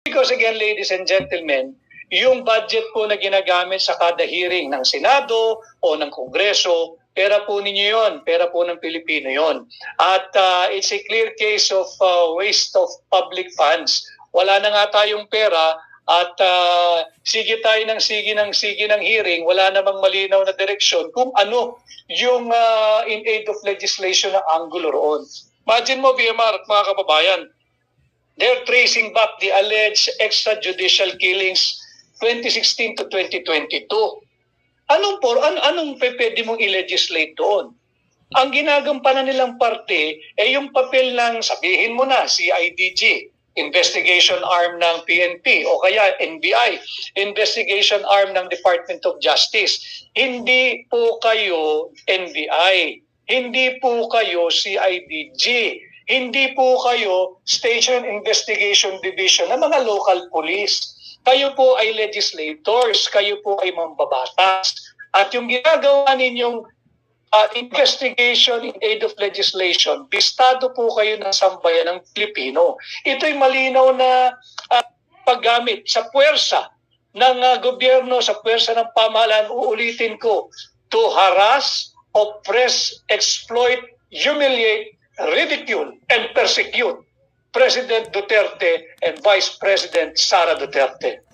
Because again, ladies and gentlemen, yung budget po na ginagamit sa kada hearing ng Senado o ng Kongreso, pera po ninyo yun, pera po ng Pilipino yun. At it's a clear case of waste of public funds. Wala na nga tayong pera at sige tayo ng sige ng hearing, wala namang malinaw na direksyon kung ano yung in aid of legislation na angulo roon. Imagine mo, BMR at mga kababayan, they're tracing back the alleged extrajudicial killings 2016 to 2022. Anong pwede mong i-legislate doon? Ang ginagampanan nilang parte ay yung papel ng, sabihin mo na, CIDG, investigation arm ng PNP, o kaya NBI, investigation arm ng Department of Justice. Hindi po kayo NBI, hindi po kayo CIDG, hindi po kayo Station Investigation Division ng mga local police. Kayo po ay legislators, kayo po ay mambabatas. At yung ginagawa ninyong investigation in aid of legislation, bistado po kayo ng sambayan ng Pilipino. Ito'y malinaw na paggamit sa puwersa ng gobyerno, sa puwersa ng pamahalaan, uulitin ko, to harass, oppress, exploit, humiliate, ridicule, and persecute President Duterte and Vice President Sara Duterte.